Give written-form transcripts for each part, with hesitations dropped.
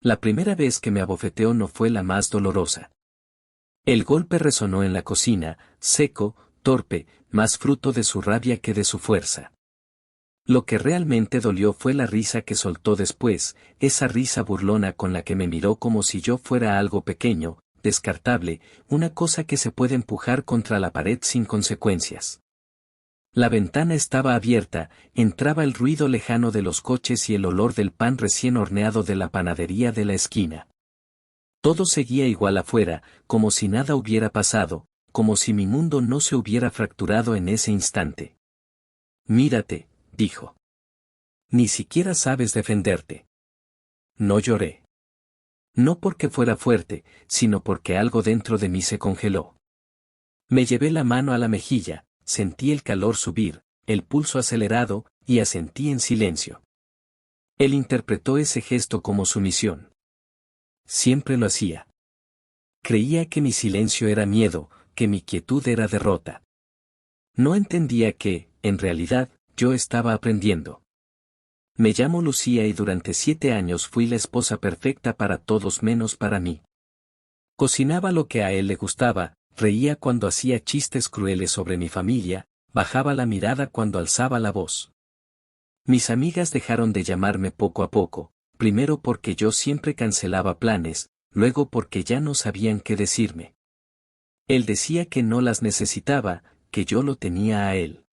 La primera vez que me abofeteó no fue la más dolorosa. El golpe resonó en la cocina, seco, torpe, más fruto de su rabia que de su fuerza. Lo que realmente dolió fue la risa que soltó después, esa risa burlona con la que me miró como si yo fuera algo pequeño, descartable, una cosa que se puede empujar contra la pared sin consecuencias. La ventana estaba abierta, entraba el ruido lejano de los coches y el olor del pan recién horneado de la panadería de la esquina. Todo seguía igual afuera, como si nada hubiera pasado, como si mi mundo no se hubiera fracturado en ese instante. Mírate, dijo. Ni siquiera sabes defenderte. No lloré. No porque fuera fuerte, sino porque algo dentro de mí se congeló. Me llevé la mano a la mejilla, sentí el calor subir, el pulso acelerado, y asentí en silencio. Él interpretó ese gesto como sumisión. Siempre lo hacía. Creía que mi silencio era miedo, que mi quietud era derrota. No entendía que, en realidad, yo estaba aprendiendo. Me llamo Lucía y durante 7 años fui la esposa perfecta para todos menos para mí. Cocinaba lo que a él le gustaba, reía cuando hacía chistes crueles sobre mi familia, bajaba la mirada cuando alzaba la voz. Mis amigas dejaron de llamarme poco a poco, primero porque yo siempre cancelaba planes, luego porque ya no sabían qué decirme. Él decía que no las necesitaba, que yo lo tenía a él.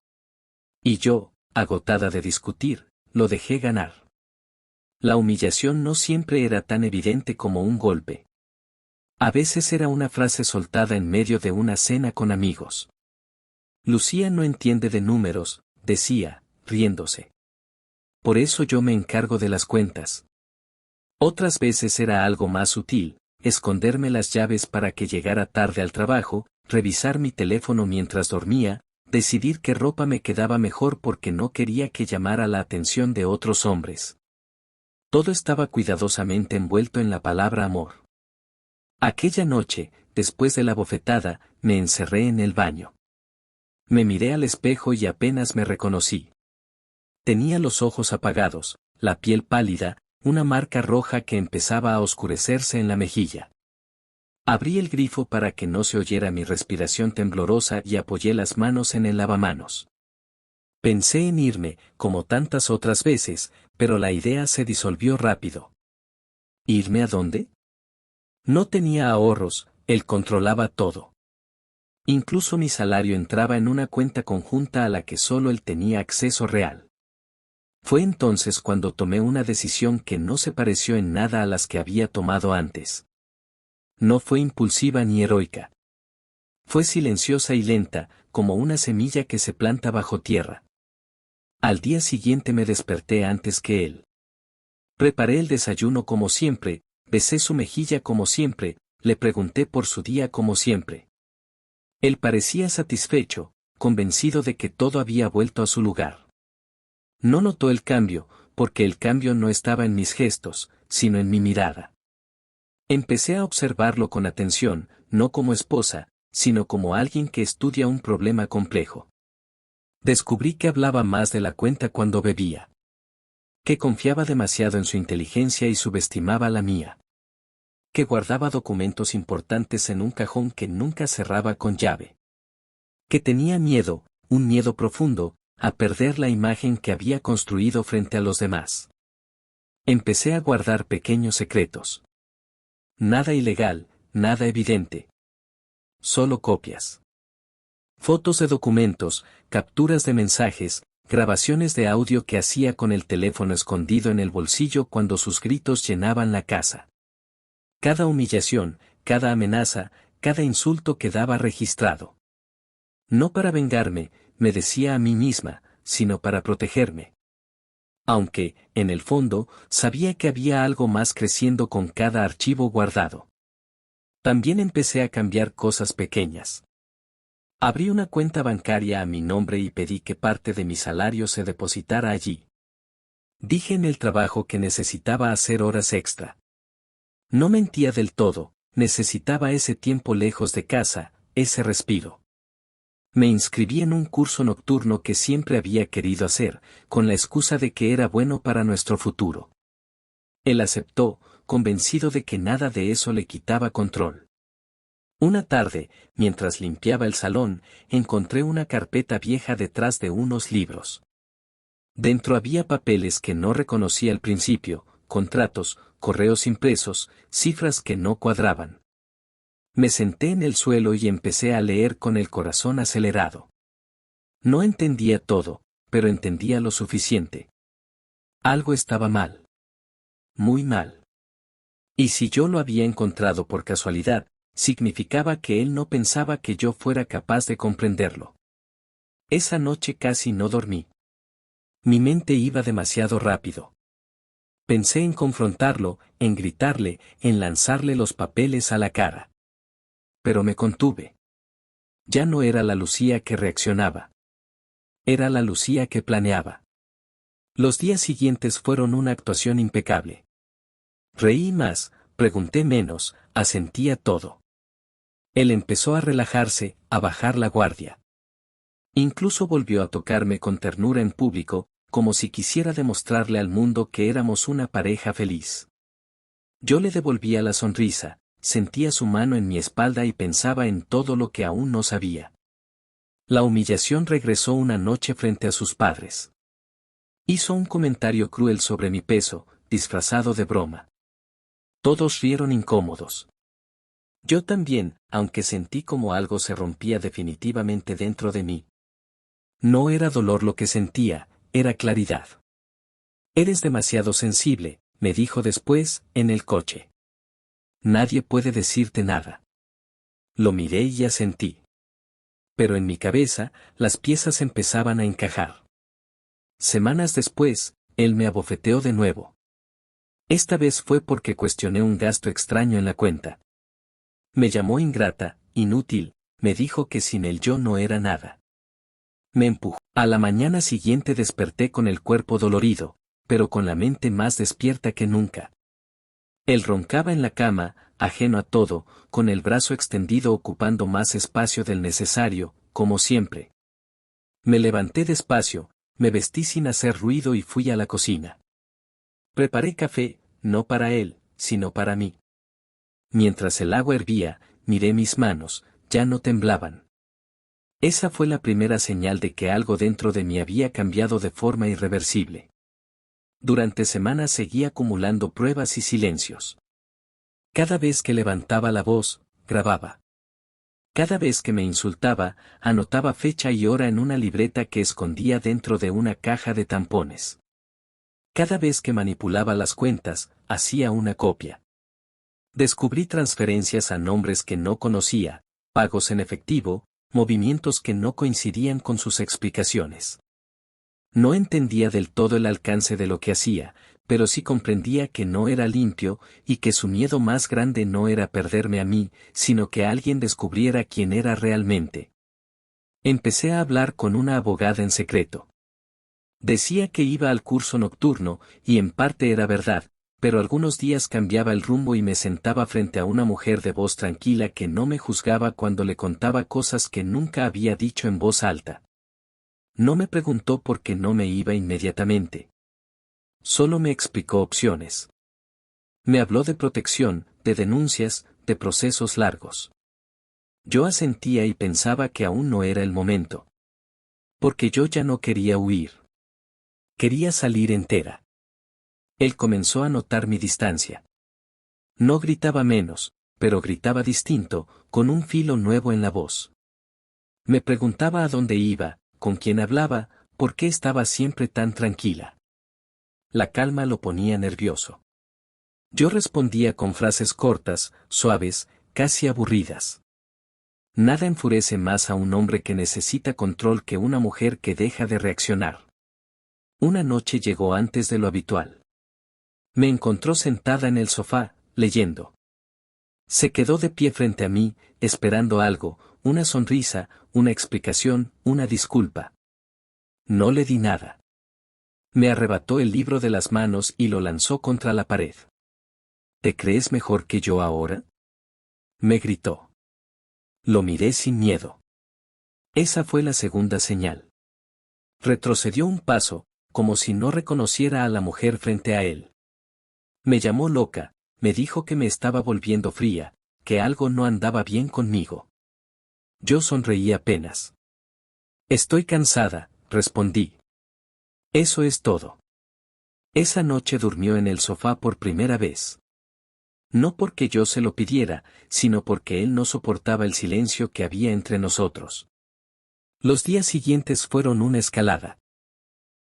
Y yo, agotada de discutir, lo dejé ganar. La humillación no siempre era tan evidente como un golpe. A veces era una frase soltada en medio de una cena con amigos. Lucía no entiende de números, decía, riéndose. Por eso yo me encargo de las cuentas. Otras veces era algo más sutil, esconderme las llaves para que llegara tarde al trabajo, revisar mi teléfono mientras dormía, decidir qué ropa me quedaba mejor porque no quería que llamara la atención de otros hombres. Todo estaba cuidadosamente envuelto en la palabra amor. Aquella noche, después de la bofetada, me encerré en el baño. Me miré al espejo y apenas me reconocí. Tenía los ojos apagados, la piel pálida, una marca roja que empezaba a oscurecerse en la mejilla. Abrí el grifo para que no se oyera mi respiración temblorosa y apoyé las manos en el lavamanos. Pensé en irme, como tantas otras veces, pero la idea se disolvió rápido. ¿Irme a dónde? No tenía ahorros, él controlaba todo. Incluso mi salario entraba en una cuenta conjunta a la que solo él tenía acceso real. Fue entonces cuando tomé una decisión que no se pareció en nada a las que había tomado antes. No fue impulsiva ni heroica. Fue silenciosa y lenta, como una semilla que se planta bajo tierra. Al día siguiente me desperté antes que él. Preparé el desayuno como siempre, besé su mejilla como siempre, le pregunté por su día como siempre. Él parecía satisfecho, convencido de que todo había vuelto a su lugar. No notó el cambio, porque el cambio no estaba en mis gestos, sino en mi mirada. Empecé a observarlo con atención, no como esposa, sino como alguien que estudia un problema complejo. Descubrí que hablaba más de la cuenta cuando bebía. Que confiaba demasiado en su inteligencia y subestimaba la mía. Que guardaba documentos importantes en un cajón que nunca cerraba con llave. Que tenía miedo, un miedo profundo, a perder la imagen que había construido frente a los demás. Empecé a guardar pequeños secretos. Nada ilegal, nada evidente. Solo copias. Fotos de documentos, capturas de mensajes, grabaciones de audio que hacía con el teléfono escondido en el bolsillo cuando sus gritos llenaban la casa. Cada humillación, cada amenaza, cada insulto quedaba registrado. No para vengarme, me decía a mí misma, sino para protegerme. Aunque, en el fondo, sabía que había algo más creciendo con cada archivo guardado. También empecé a cambiar cosas pequeñas. Abrí una cuenta bancaria a mi nombre y pedí que parte de mi salario se depositara allí. Dije en el trabajo que necesitaba hacer horas extra. No mentía del todo, necesitaba ese tiempo lejos de casa, ese respiro. Me inscribí en un curso nocturno que siempre había querido hacer, con la excusa de que era bueno para nuestro futuro. Él aceptó, convencido de que nada de eso le quitaba control. Una tarde, mientras limpiaba el salón, encontré una carpeta vieja detrás de unos libros. Dentro había papeles que no reconocí al principio, contratos, correos impresos, cifras que no cuadraban. Me senté en el suelo y empecé a leer con el corazón acelerado. No entendía todo, pero entendía lo suficiente. Algo estaba mal. Muy mal. Y si yo lo había encontrado por casualidad, significaba que él no pensaba que yo fuera capaz de comprenderlo. Esa noche casi no dormí. Mi mente iba demasiado rápido. Pensé en confrontarlo, en gritarle, en lanzarle los papeles a la cara. Pero me contuve. Ya no era la Lucía que reaccionaba. Era la Lucía que planeaba. Los días siguientes fueron una actuación impecable. Reí más, pregunté menos, asentía todo. Él empezó a relajarse, a bajar la guardia. Incluso volvió a tocarme con ternura en público, como si quisiera demostrarle al mundo que éramos una pareja feliz. Yo le devolvía la sonrisa, sentía su mano en mi espalda y pensaba en todo lo que aún no sabía. La humillación regresó una noche frente a sus padres. Hizo un comentario cruel sobre mi peso, disfrazado de broma. Todos rieron incómodos. Yo también, aunque sentí como algo se rompía definitivamente dentro de mí. No era dolor lo que sentía, era claridad. Eres demasiado sensible, me dijo después, en el coche. Nadie puede decirte nada. Lo miré y asentí. Pero en mi cabeza, las piezas empezaban a encajar. Semanas después, él me abofeteó de nuevo. Esta vez fue porque cuestioné un gasto extraño en la cuenta. Me llamó ingrata, inútil, me dijo que sin él yo no era nada. Me empujó. A la mañana siguiente desperté con el cuerpo dolorido, pero con la mente más despierta que nunca. Él roncaba en la cama, ajeno a todo, con el brazo extendido ocupando más espacio del necesario, como siempre. Me levanté despacio, me vestí sin hacer ruido y fui a la cocina. Preparé café, no para él, sino para mí. Mientras el agua hervía, miré mis manos, ya no temblaban. Esa fue la primera señal de que algo dentro de mí había cambiado de forma irreversible. Durante semanas seguí acumulando pruebas y silencios. Cada vez que levantaba la voz, grababa. Cada vez que me insultaba, anotaba fecha y hora en una libreta que escondía dentro de una caja de tampones. Cada vez que manipulaba las cuentas, hacía una copia. Descubrí transferencias a nombres que no conocía, pagos en efectivo, movimientos que no coincidían con sus explicaciones. No entendía del todo el alcance de lo que hacía, pero sí comprendía que no era limpio y que su miedo más grande no era perderme a mí, sino que alguien descubriera quién era realmente. Empecé a hablar con una abogada en secreto. Decía que iba al curso nocturno, y en parte era verdad, pero algunos días cambiaba el rumbo y me sentaba frente a una mujer de voz tranquila que no me juzgaba cuando le contaba cosas que nunca había dicho en voz alta. No me preguntó por qué no me iba inmediatamente. Solo me explicó opciones. Me habló de protección, de denuncias, de procesos largos. Yo asentía y pensaba que aún no era el momento. Porque yo ya no quería huir. Quería salir entera. Él comenzó a notar mi distancia. No gritaba menos, pero gritaba distinto, con un filo nuevo en la voz. Me preguntaba a dónde iba, con quién hablaba, por qué estaba siempre tan tranquila. La calma lo ponía nervioso. Yo respondía con frases cortas, suaves, casi aburridas. Nada enfurece más a un hombre que necesita control que una mujer que deja de reaccionar. Una noche llegó antes de lo habitual. Me encontró sentada en el sofá, leyendo. Se quedó de pie frente a mí, esperando algo, una sonrisa, una explicación, una disculpa. No le di nada. Me arrebató el libro de las manos y lo lanzó contra la pared. ¿Te crees mejor que yo ahora?, me gritó. Lo miré sin miedo. Esa fue la segunda señal. Retrocedió un paso, como si no reconociera a la mujer frente a él. Me llamó loca, me dijo que me estaba volviendo fría, que algo no andaba bien conmigo. Yo sonreí apenas. Estoy cansada, respondí. Eso es todo. Esa noche durmió en el sofá por primera vez. No porque yo se lo pidiera, sino porque él no soportaba el silencio que había entre nosotros. Los días siguientes fueron una escalada.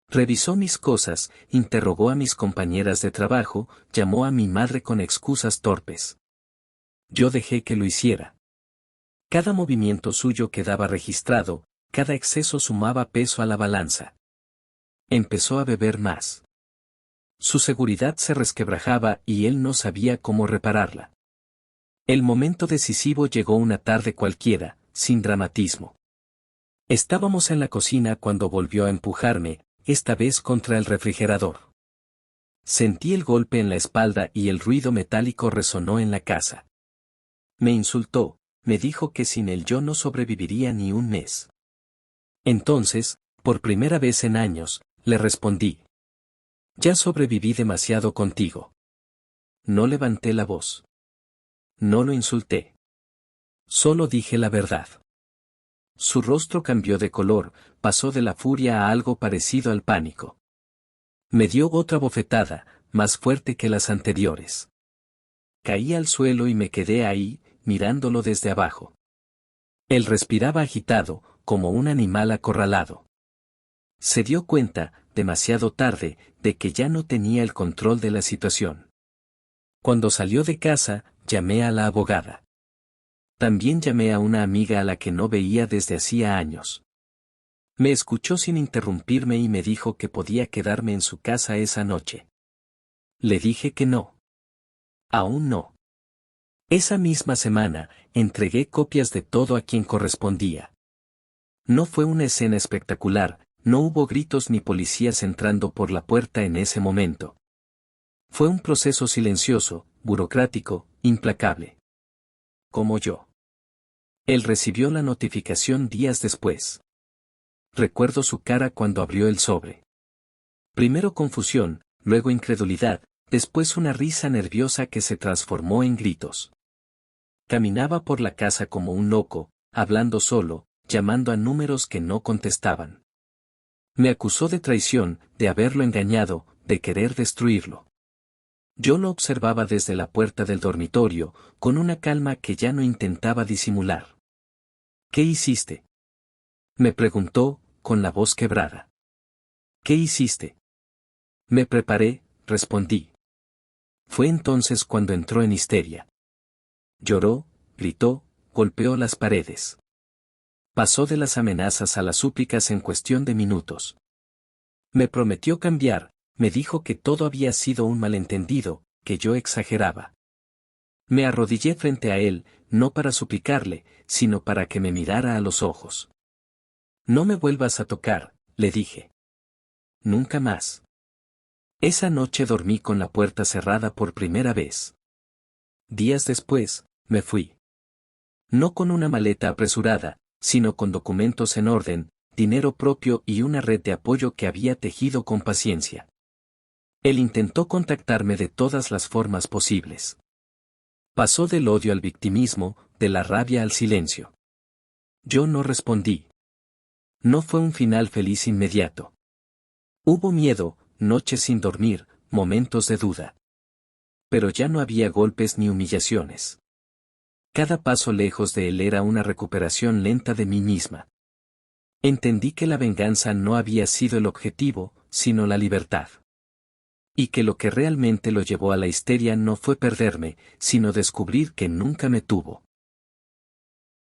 Revisó mis cosas, interrogó a mis compañeras de trabajo, llamó a mi madre con excusas torpes. Yo dejé que lo hiciera. Cada movimiento suyo quedaba registrado, cada exceso sumaba peso a la balanza. Empezó a beber más. Su seguridad se resquebrajaba y él no sabía cómo repararla. El momento decisivo llegó una tarde cualquiera, sin dramatismo. Estábamos en la cocina cuando volvió a empujarme, esta vez contra el refrigerador. Sentí el golpe en la espalda y el ruido metálico resonó en la casa. Me insultó, me dijo que sin él yo no sobreviviría ni un mes. Entonces, por primera vez en años, le respondí. Ya sobreviví demasiado contigo. No levanté la voz. No lo insulté. Solo dije la verdad. Su rostro cambió de color, pasó de la furia a algo parecido al pánico. Me dio otra bofetada, más fuerte que las anteriores. Caí al suelo y me quedé ahí, mirándolo desde abajo. Él respiraba agitado, como un animal acorralado. Se dio cuenta, demasiado tarde, de que ya no tenía el control de la situación. Cuando salió de casa, llamé a la abogada. También llamé a una amiga a la que no veía desde hacía años. Me escuchó sin interrumpirme y me dijo que podía quedarme en su casa esa noche. Le dije que no. Aún no. Esa misma semana, entregué copias de todo a quien correspondía. No fue una escena espectacular, no hubo gritos ni policías entrando por la puerta en ese momento. Fue un proceso silencioso, burocrático, implacable. Como yo. Él recibió la notificación días después. Recuerdo su cara cuando abrió el sobre. Primero confusión, luego incredulidad, después una risa nerviosa que se transformó en gritos. Caminaba por la casa como un loco, hablando solo, llamando a números que no contestaban. Me acusó de traición, de haberlo engañado, de querer destruirlo. Yo lo observaba desde la puerta del dormitorio, con una calma que ya no intentaba disimular. ¿Qué hiciste? Me preguntó, con la voz quebrada. ¿Qué hiciste? Me preparé, respondí. Fue entonces cuando entró en histeria. Lloró, gritó, golpeó las paredes. Pasó de las amenazas a las súplicas en cuestión de minutos. Me prometió cambiar, me dijo que todo había sido un malentendido, que yo exageraba. Me arrodillé frente a él, no para suplicarle, sino para que me mirara a los ojos. No me vuelvas a tocar, le dije. Nunca más. Esa noche dormí con la puerta cerrada por primera vez. Días después, me fui. No con una maleta apresurada, sino con documentos en orden, dinero propio y una red de apoyo que había tejido con paciencia. Él intentó contactarme de todas las formas posibles. Pasó del odio al victimismo, de la rabia al silencio. Yo no respondí. No fue un final feliz inmediato. Hubo miedo, noches sin dormir, momentos de duda. Pero ya no había golpes ni humillaciones. Cada paso lejos de él era una recuperación lenta de mí misma. Entendí que la venganza no había sido el objetivo, sino la libertad. Y que lo que realmente lo llevó a la histeria no fue perderme, sino descubrir que nunca me tuvo.